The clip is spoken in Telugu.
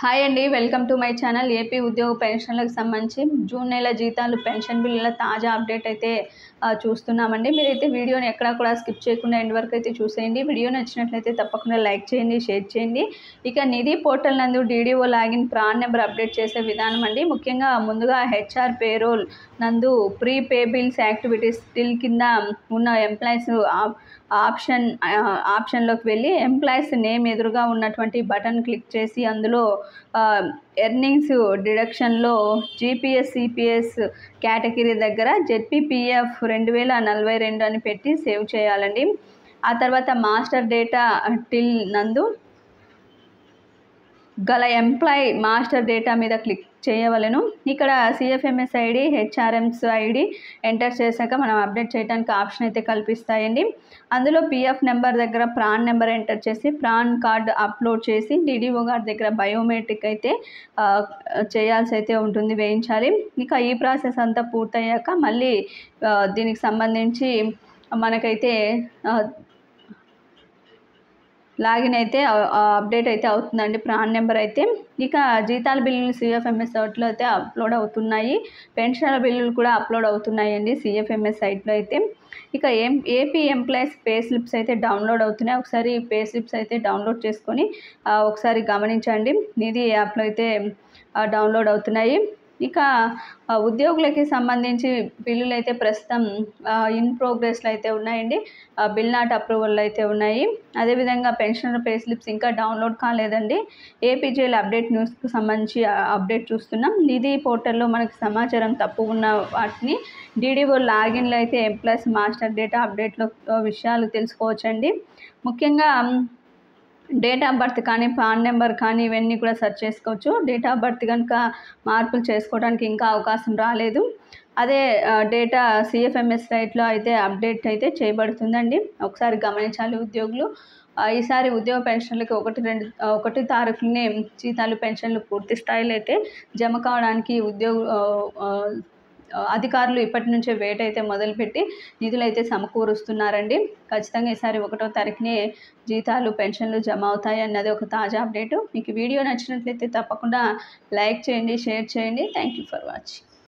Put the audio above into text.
హాయ్ అండి, welcome to my channel. AP ఉద్యోగ పెన్షన్లకు సంబంధించి జూన్ నెల జీతాలు పెన్షన్ బిల్లుల తాజా అప్డేట్ అయితే చూస్తున్నామండి. మీరైతే వీడియోని ఎక్కడా కూడా స్కిప్ చేయకుండా ఎండ్ వరకు అయితే చూసేయండి. వీడియో నచ్చినట్లయితే తప్పకుండా లైక్ చేయండి, షేర్ చేయండి. ఇక నిధి పోర్టల్ నందు DDO login PRAN number update చేసే విధానం అండి. ముఖ్యంగా ముందుగా హెచ్ఆర్ పేరోల్ నందు pre pay bills activities still కింద ఉన్న ఎంప్లాయీస్ ఆప్షన్లోకి వెళ్ళి ఎంప్లాయీస్ నేమ్ ఎదురుగా ఉన్నటువంటి బటన్ క్లిక్ చేసి అందులో ఎర్నింగ్స్ డిడక్షన్లో జీపీఎస్ సిపిఎస్ కేటగిరీ దగ్గర జెడ్పీపీఎఫ్ 2042 అని పెట్టి సేవ్ చేయాలండి. ఆ తర్వాత మాస్టర్ డేటా టిల్ నందు గల ఎంప్లాయీ మాస్టర్ డేటా మీద క్లిక్ చేయవలను. ఇక్కడ సిఎఫ్ఎంఎస్ ఐడి, హెచ్ఆర్ఎంస్ ఐడి ఎంటర్ చేశాక మనం అప్డేట్ చేయడానికి ఆప్షన్ అయితే కల్పిస్తాయండి. అందులో పిఎఫ్ నెంబర్ దగ్గర ప్రాన్ నెంబర్ ఎంటర్ చేసి ప్రాన్ కార్డ్ అప్లోడ్ చేసి డీడీఓ గారి దగ్గర బయోమెట్రిక్ అయితే చేయాల్సి అయితే ఉంటుంది, వేయించాలి. ఇక ఈ ప్రాసెస్ అంతా పూర్తయ్యాక మళ్ళీ దీనికి సంబంధించి మనకైతే లాగిన్ అయితే అప్డేట్ అయితే అవుతుందండి ప్రాన్ నెంబర్ అయితే. ఇక జీతాల బిల్లులు సిఎఫ్ఎంఎస్ సైట్లో అయితే అప్లోడ్ అవుతున్నాయి, పెన్షన్ల బిల్లులు కూడా అప్లోడ్ అవుతున్నాయండి సిఎఫ్ఎంఎస్ సైట్లో అయితే. ఇక ఏపీ ఎంప్లాయీస్ పే స్లిప్స్ అయితే డౌన్లోడ్ అవుతున్నాయి. ఒకసారి పే స్లిప్స్ అయితే డౌన్లోడ్ చేసుకొని ఒకసారి గమనించండి. నిధి యాప్లో అయితే డౌన్లోడ్ అవుతున్నాయి. ఇక ఉద్యోగులకి సంబంధించి బిల్లులు అయితే ప్రస్తుతం ఇన్ ప్రోగ్రెస్లో అయితే ఉన్నాయండి, బిల్ నాట్ అప్రూవల్ అయితే ఉన్నాయి. అదేవిధంగా పెన్షన్ పే స్లిప్స్ ఇంకా డౌన్లోడ్ కాలేదండి. ఏపీజేఎల్ అప్డేట్ న్యూస్కు సంబంధించి అప్డేట్ చూస్తున్నాం. నిధి పోర్టల్లో మనకి సమాచారం తప్పు ఉన్న వాటిని డీడీఓ లాగిన్లో అయితే ఎంప్లాయీస్ మాస్టర్ డేటా అప్డేట్లో విషయాలు తెలుసుకోవచ్చండి. ముఖ్యంగా డేట్ ఆఫ్ బర్త్ కానీ పాన్ నెంబర్ కానీ ఇవన్నీ కూడా సెర్చ్ చేసుకోవచ్చు. డేట్ ఆఫ్ బర్త్ కనుక మార్పులు చేసుకోవడానికి ఇంకా అవకాశం రాలేదు. అదే డేటా సిఎఫ్ఎంఎస్ సైట్లో అయితే అప్డేట్ అయితే చేయబడుతుందండి, ఒకసారి గమనించాలి ఉద్యోగులు. ఈసారి ఉద్యోగ పెన్షన్లకి 1 తారీఖునే జీతాలు పెన్షన్లు పూర్తి స్థాయిలో అయితే జమ కావడానికి అధికారులు ఇప్పటి నుంచే వేట అయితే మొదలుపెట్టి నిధులు అయితే సమకూరుస్తున్నారండి. ఖచ్చితంగా ఈసారి 1వ తారీఖునే జీతాలు పెన్షన్లు జమ అవుతాయి అన్నది ఒక తాజా అప్డేటు. మీకు వీడియో నచ్చినట్లయితే తప్పకుండా లైక్ చేయండి, షేర్ చేయండి. Thank you for watching.